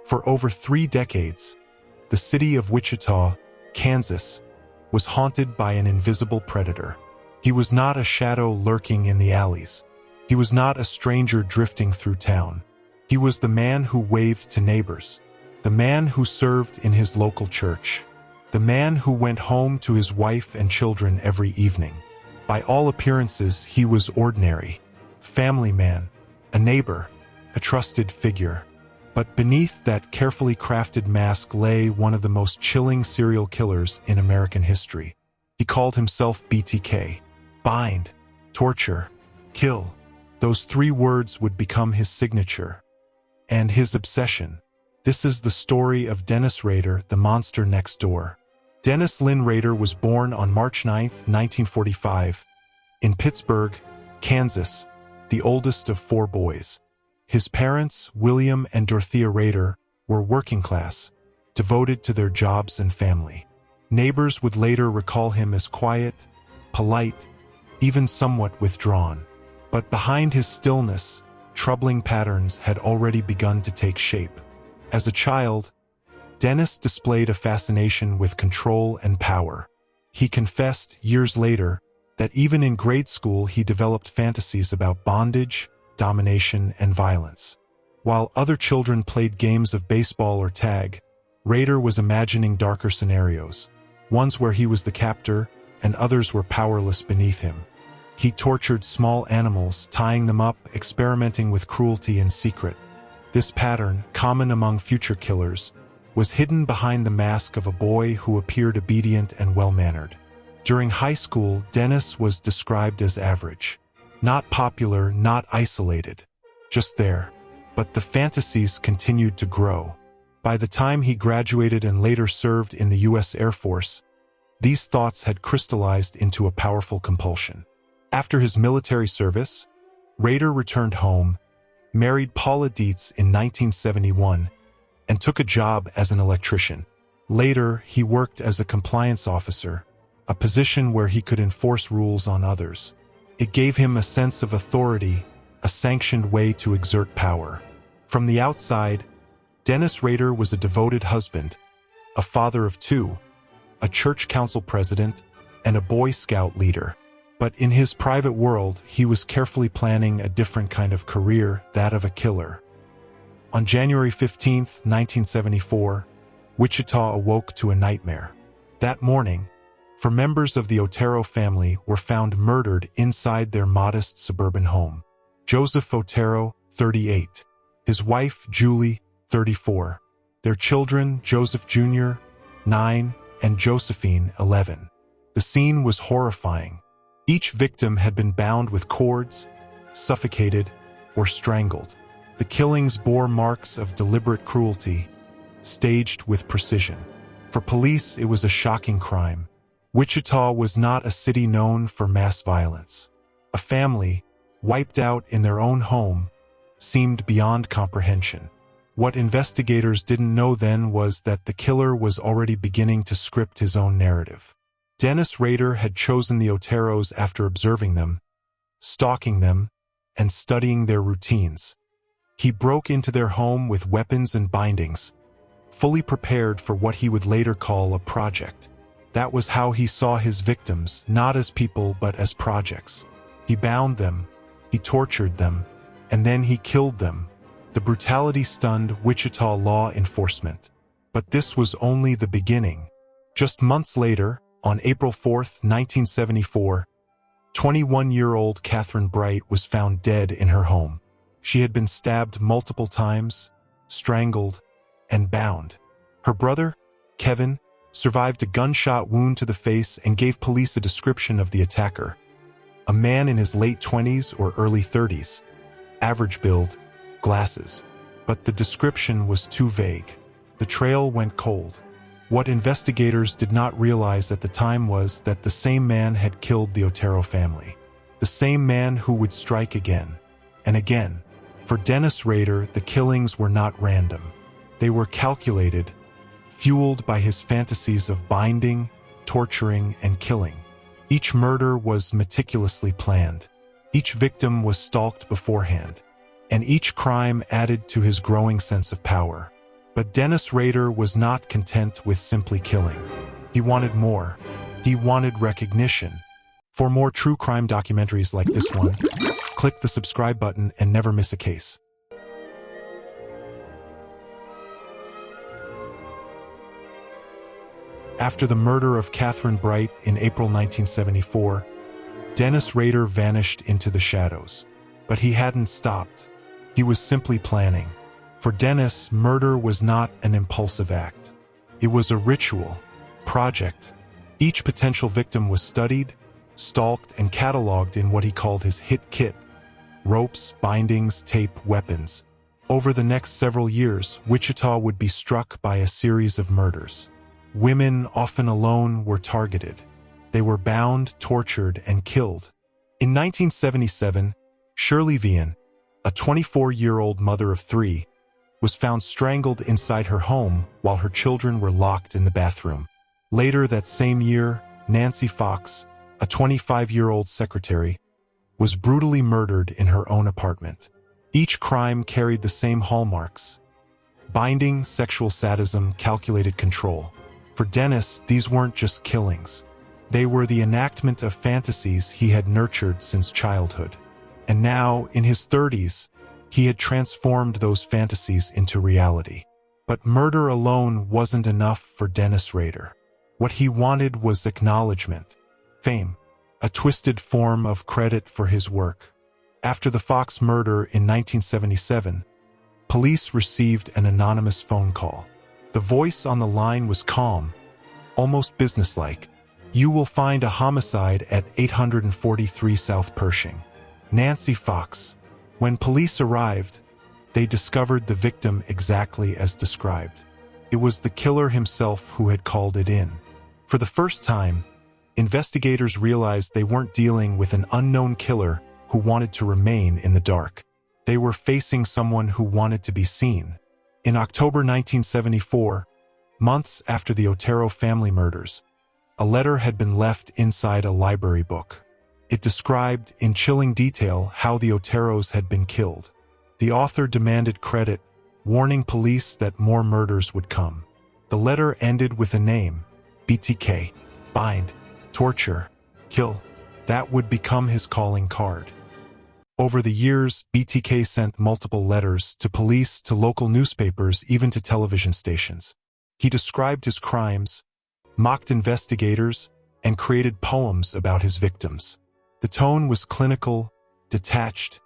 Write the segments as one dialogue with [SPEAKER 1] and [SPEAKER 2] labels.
[SPEAKER 1] For over 3 decades, the city of Wichita, Kansas, was haunted by an invisible predator. He was not a shadow lurking in the alleys. He was not a stranger drifting through town. He was the man who waved to neighbors, the man who served in his local church, the man who went home to his wife and children every evening. By all appearances, he was ordinary, family man, a neighbor, a trusted figure. But beneath that carefully crafted mask lay one of the most chilling serial killers in American history. He called himself BTK. Bind, torture, kill. Those 3 words would become his signature and his obsession. This is the story of Dennis Rader, the monster next door. Dennis Lynn Rader was born on March 9, 1945, in Pittsburgh, Kansas, the oldest of 4 boys. His parents, William and Dorothea Rader, were working class, devoted to their jobs and family. Neighbors would later recall him as quiet, polite, even somewhat withdrawn. But behind his stillness, troubling patterns had already begun to take shape. As a child, Dennis displayed a fascination with control and power. He confessed years later that even in grade school he developed fantasies about bondage, domination, and violence. While other children played games of baseball or tag, Rader was imagining darker scenarios, ones where he was the captor and others were powerless beneath him. He tortured small animals, tying them up, experimenting with cruelty in secret. This pattern, common among future killers, was hidden behind the mask of a boy who appeared obedient and well-mannered. During high school, Dennis was described as average. Not popular, not isolated, just there. But the fantasies continued to grow. By the time he graduated and later served in the U.S. Air Force, these thoughts had crystallized into a powerful compulsion. After his military service, Rader returned home, married Paula Dietz in 1971, and took a job as an electrician. Later, he worked as a compliance officer, a position where he could enforce rules on others. It gave him a sense of authority, a sanctioned way to exert power. From the outside, Dennis Rader was a devoted husband, a father of 2, a church council president, and a Boy Scout leader. But in his private world, he was carefully planning a different kind of career, that of a killer. On January 15, 1974, Wichita awoke to a nightmare. That morning, 4 members of the Otero family were found murdered inside their modest suburban home. Joseph Otero, 38. His wife, Julie, 34. Their children, Joseph Jr., 9, and Josephine, 11. The scene was horrifying. Each victim had been bound with cords, suffocated, or strangled. The killings bore marks of deliberate cruelty, staged with precision. For police, it was a shocking crime. Wichita was not a city known for mass violence. A family, wiped out in their own home, seemed beyond comprehension. What investigators didn't know then was that the killer was already beginning to script his own narrative. Dennis Rader had chosen the Oteros after observing them, stalking them, and studying their routines. He broke into their home with weapons and bindings, fully prepared for what he would later call a project. That was how he saw his victims, not as people but as projects. He bound them, he tortured them, and then he killed them. The brutality stunned Wichita law enforcement. But this was only the beginning. Just months later, on April 4, 1974, 21-year-old Catherine Bright was found dead in her home. She had been stabbed multiple times, strangled, and bound. Her brother, Kevin, survived a gunshot wound to the face and gave police a description of the attacker. A man in his late 20s or early 30s, average build, glasses. But the description was too vague. The trail went cold. What investigators did not realize at the time was that the same man had killed the Otero family. The same man who would strike again and again. For Dennis Rader, the killings were not random. They were calculated, fueled by his fantasies of binding, torturing, and killing. Each murder was meticulously planned. Each victim was stalked beforehand, and each crime added to his growing sense of power. But Dennis Rader was not content with simply killing. He wanted more. He wanted recognition. For more true crime documentaries like this one, click the subscribe button and never miss a case. After the murder of Catherine Bright in April 1974, Dennis Rader vanished into the shadows. But he hadn't stopped. He was simply planning. For Dennis, murder was not an impulsive act. It was a ritual, project. Each potential victim was studied, stalked, and cataloged in what he called his hit kit: ropes, bindings, tape, weapons. Over the next several years, Wichita would be struck by a series of murders. Women, often alone, were targeted. They were bound, tortured, and killed. In 1977, Shirley Vian, a 24-year-old mother of 3, was found strangled inside her home while her children were locked in the bathroom. Later that same year, Nancy Fox, a 25-year-old secretary, was brutally murdered in her own apartment. Each crime carried the same hallmarks: binding, sexual sadism, calculated control. For Dennis, these weren't just killings. They were the enactment of fantasies he had nurtured since childhood. And now, in his 30s, he had transformed those fantasies into reality. But murder alone wasn't enough for Dennis Rader. What he wanted was acknowledgement, fame, a twisted form of credit for his work. After the Fox murder in 1977, police received an anonymous phone call. The voice on the line was calm, almost businesslike. "You will find a homicide at 843 South Pershing. Nancy Fox." When police arrived, they discovered the victim exactly as described. It was the killer himself who had called it in. For the first time, investigators realized they weren't dealing with an unknown killer who wanted to remain in the dark. They were facing someone who wanted to be seen. In October 1974, months after the Otero family murders, a letter had been left inside a library book. It described in chilling detail how the Oteros had been killed. The author demanded credit, warning police that more murders would come. The letter ended with a name: BTK, bind, torture, kill. That would become his calling card. Over the years, BTK sent multiple letters to police, to local newspapers, even to television stations. He described his crimes, mocked investigators, and created poems about his victims. The tone was clinical, detached,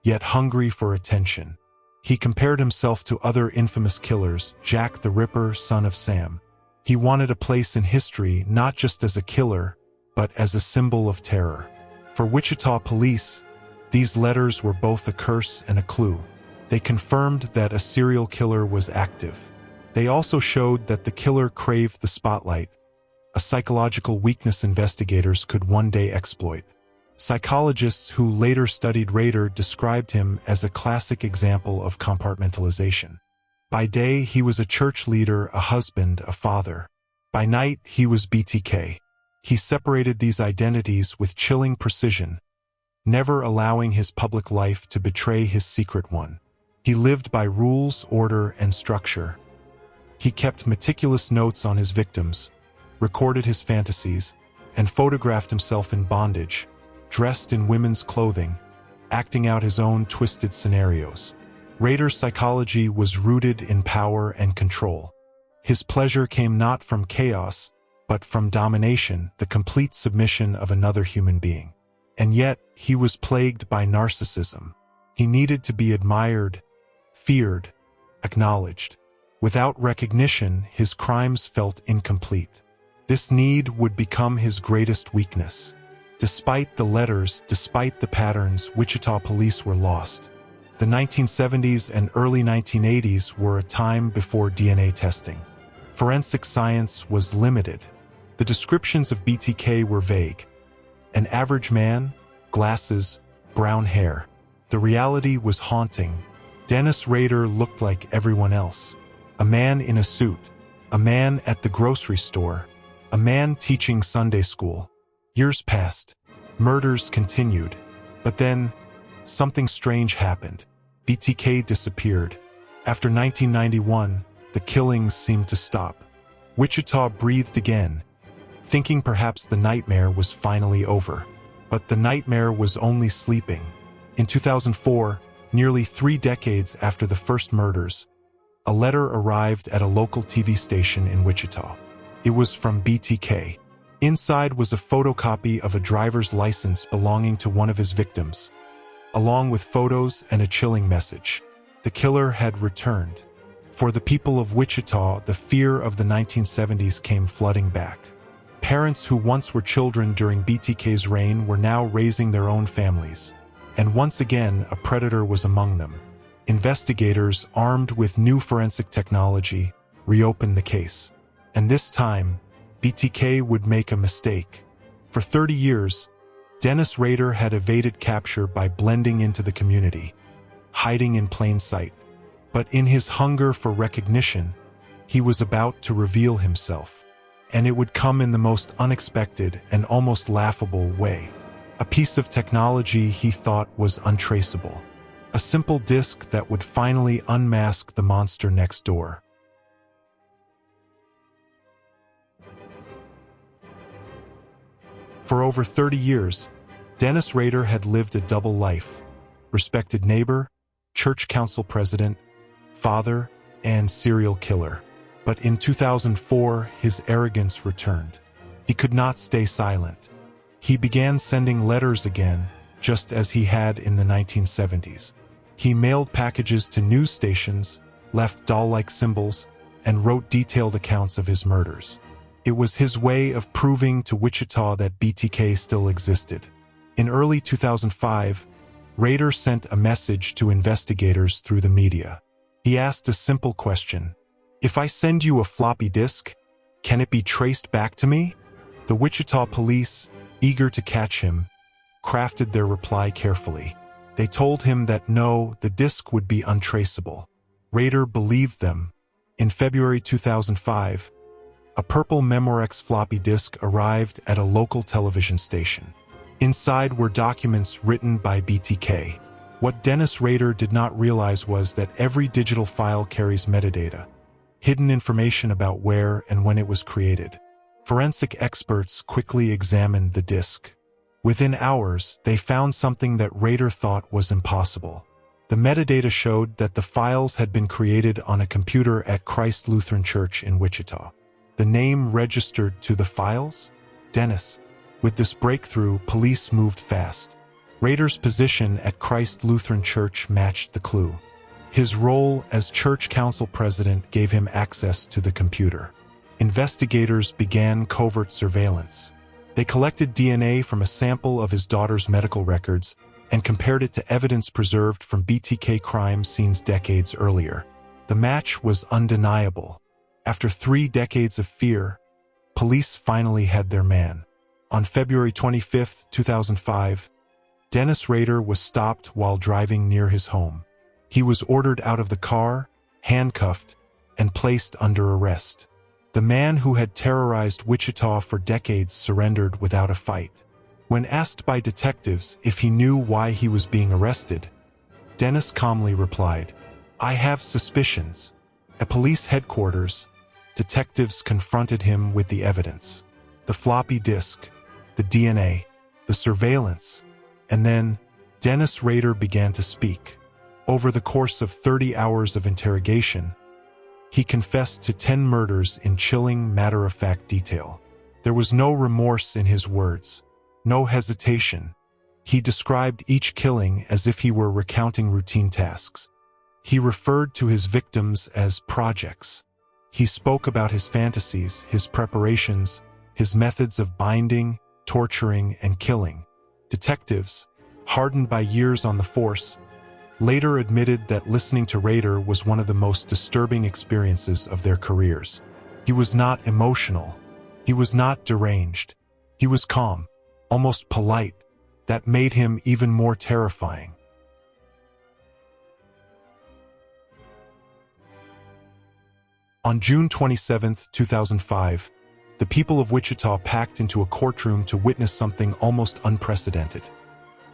[SPEAKER 1] yet hungry for attention. He compared himself to other infamous killers: Jack the Ripper, son of Sam. He wanted a place in history not just as a killer, but as a symbol of terror. For Wichita police, these letters were both a curse and a clue. They confirmed that a serial killer was active. They also showed that the killer craved the spotlight, a psychological weakness investigators could one day exploit. Psychologists who later studied Rader described him as a classic example of compartmentalization. By day, he was a church leader, a husband, a father. By night, he was BTK. He separated these identities with chilling precision, never allowing his public life to betray his secret one. He lived by rules, order, and structure. He kept meticulous notes on his victims, recorded his fantasies, and photographed himself in bondage, dressed in women's clothing, acting out his own twisted scenarios. Rader's psychology was rooted in power and control. His pleasure came not from chaos, but from domination, the complete submission of another human being. And yet, he was plagued by narcissism. He needed to be admired, feared, acknowledged. Without recognition, his crimes felt incomplete. This need would become his greatest weakness. Despite the letters, despite the patterns, Wichita police were lost. The 1970s and early 1980s were a time before DNA testing. Forensic science was limited. The descriptions of BTK were vague. An average man, glasses, brown hair. The reality was haunting. Dennis Rader looked like everyone else. A man in a suit, a man at the grocery store, a man teaching Sunday school. Years passed. Murders continued. But then, something strange happened. BTK disappeared. After 1991, the killings seemed to stop. Wichita breathed again, thinking perhaps the nightmare was finally over. But the nightmare was only sleeping. In 2004, nearly 3 decades after the first murders, a letter arrived at a local TV station in Wichita. It was from BTK. Inside was a photocopy of a driver's license belonging to one of his victims, along with photos and a chilling message. The killer had returned. For the people of Wichita, the fear of the 1970s came flooding back. Parents who once were children during BTK's reign were now raising their own families. And once again, a predator was among them. Investigators, armed with new forensic technology, reopened the case. And this time, BTK would make a mistake. For 30 years, Dennis Rader had evaded capture by blending into the community, hiding in plain sight. But in his hunger for recognition, he was about to reveal himself. And it would come in the most unexpected and almost laughable way. A piece of technology he thought was untraceable. A simple disk that would finally unmask the monster next door. For over 30 years, Dennis Rader had lived a double life. Respected neighbor, church council president, father, and serial killer. But in 2004, his arrogance returned. He could not stay silent. He began sending letters again, just as he had in the 1970s. He mailed packages to news stations, left doll-like symbols, and wrote detailed accounts of his murders. It was his way of proving to Wichita that BTK still existed. In early 2005, Rader sent a message to investigators through the media. He asked a simple question: "If I send you a floppy disk, can it be traced back to me?" The Wichita police, eager to catch him, crafted their reply carefully. They told him that no, the disk would be untraceable. Rader believed them. In February 2005, a purple Memorex floppy disk arrived at a local television station. Inside were documents written by BTK. What Dennis Rader did not realize was that every digital file carries metadata, hidden information about where and when it was created. Forensic experts quickly examined the disk. Within hours, they found something that Rader thought was impossible. The metadata showed that the files had been created on a computer at Christ Lutheran Church in Wichita. The name registered to the files? Dennis. With this breakthrough, police moved fast. Rader's position at Christ Lutheran Church matched the clue. His role as church council president gave him access to the computer. Investigators began covert surveillance. They collected DNA from a sample of his daughter's medical records and compared it to evidence preserved from BTK crime scenes decades earlier. The match was undeniable. After 3 decades of fear, police finally had their man. On February 25, 2005, Dennis Rader was stopped while driving near his home. He was ordered out of the car, handcuffed, and placed under arrest. The man who had terrorized Wichita for decades surrendered without a fight. When asked by detectives if he knew why he was being arrested, Dennis calmly replied, "I have suspicions." At police headquarters, detectives confronted him with the evidence: the floppy disk, the DNA, the surveillance, and then Dennis Rader began to speak. Over the course of 30 hours of interrogation, he confessed to 10 murders in chilling, matter-of-fact detail. There was no remorse in his words, no hesitation. He described each killing as if he were recounting routine tasks. He referred to his victims as projects. He spoke about his fantasies, his preparations, his methods of binding, torturing, and killing. Detectives, hardened by years on the force, later admitted that listening to Rader was one of the most disturbing experiences of their careers. He was not emotional. He was not deranged. He was calm, almost polite. That made him even more terrifying. On June 27, 2005, the people of Wichita packed into a courtroom to witness something almost unprecedented.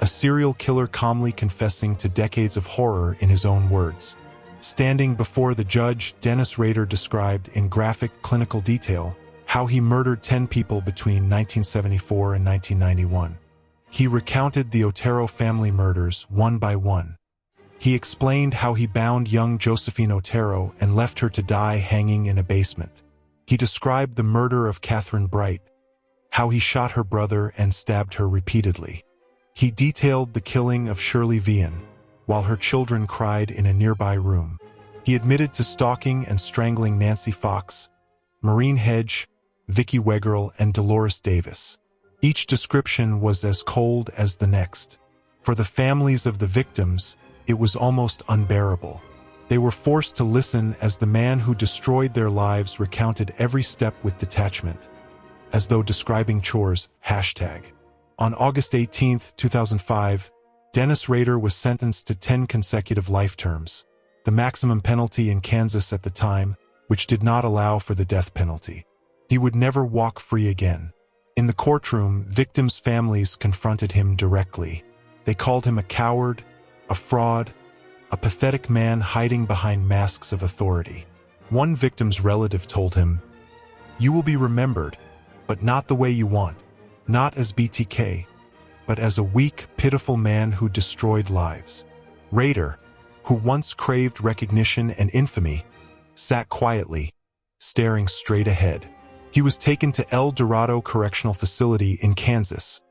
[SPEAKER 1] A serial killer calmly confessing to decades of horror in his own words. Standing before the judge, Dennis Rader described in graphic clinical detail how he murdered 10 people between 1974 and 1991. He recounted the Otero family murders one by one. He explained how he bound young Josephine Otero and left her to die hanging in a basement. He described the murder of Catherine Bright, how he shot her brother and stabbed her repeatedly. He detailed the killing of Shirley Vian, while her children cried in a nearby room. He admitted to stalking and strangling Nancy Fox, Maureen Hedge, Vicki Wegerle, and Dolores Davis. Each description was as cold as the next. For the families of the victims, it was almost unbearable. They were forced to listen as the man who destroyed their lives recounted every step with detachment, as though describing chores. On August 18, 2005, Dennis Rader was sentenced to 10 consecutive life terms, the maximum penalty in Kansas at the time, which did not allow for the death penalty. He would never walk free again. In the courtroom, victims' families confronted him directly. They called him a coward, a fraud, a pathetic man hiding behind masks of authority. One victim's relative told him, "You will be remembered, but not the way you want, not as BTK, but as a weak, pitiful man who destroyed lives." Rader, who once craved recognition and infamy, sat quietly, staring straight ahead. He was taken to El Dorado Correctional Facility in Kansas,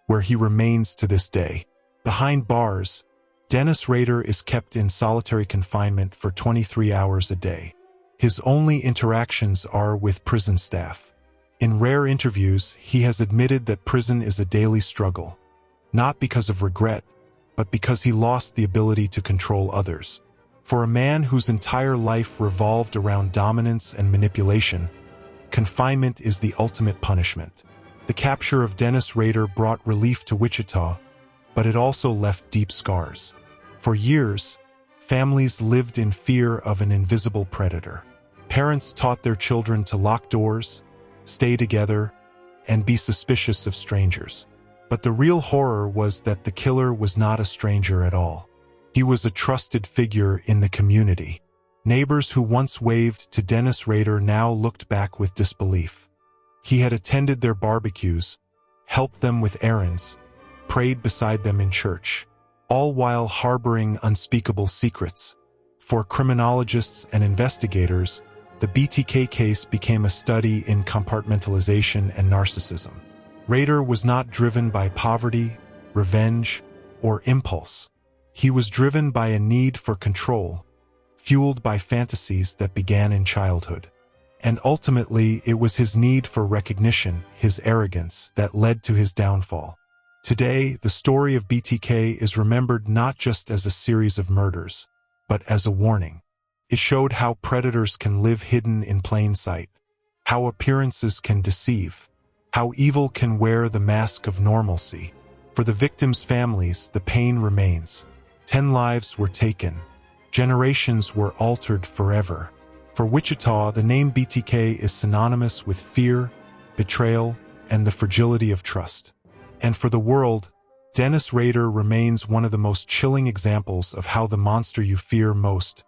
[SPEAKER 1] where he remains to this day. Behind bars, Dennis Rader is kept in solitary confinement for 23 hours a day. His only interactions are with prison staff. In rare interviews, he has admitted that prison is a daily struggle, not because of regret, but because he lost the ability to control others. For a man whose entire life revolved around dominance and manipulation, confinement is the ultimate punishment. The capture of Dennis Rader brought relief to Wichita, but it also left deep scars. For years, families lived in fear of an invisible predator. Parents taught their children to lock doors, stay together, and be suspicious of strangers. But the real horror was that the killer was not a stranger at all. He was a trusted figure in the community. Neighbors who once waved to Dennis Rader now looked back with disbelief. He had attended their barbecues, helped them with errands, prayed beside them in church, all while harboring unspeakable secrets. For criminologists and investigators, the BTK case became a study in compartmentalization and narcissism. Rader was not driven by poverty, revenge, or impulse. He was driven by a need for control, fueled by fantasies that began in childhood. And ultimately, it was his need for recognition, his arrogance, that led to his downfall. Today, the story of BTK is remembered not just as a series of murders, but as a warning. It showed how predators can live hidden in plain sight, how appearances can deceive, how evil can wear the mask of normalcy. For the victims' families, the pain remains. 10 lives were taken. Generations were altered forever. For Wichita, the name BTK is synonymous with fear, betrayal, and the fragility of trust. And for the world, Dennis Rader remains one of the most chilling examples of how the monster you fear most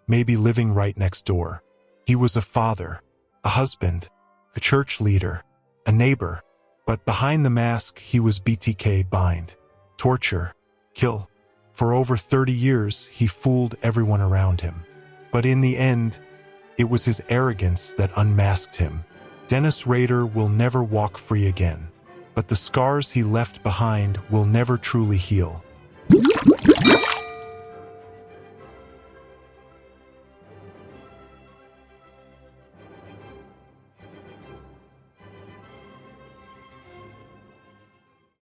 [SPEAKER 1] may be living right next door. He was a father, a husband, a church leader, a neighbor, but behind the mask he was BTK bind, torture, kill. For over 30 years, he fooled everyone around him. But in the end, it was his arrogance that unmasked him. Dennis Rader will never walk free again, but the scars he left behind will never truly heal.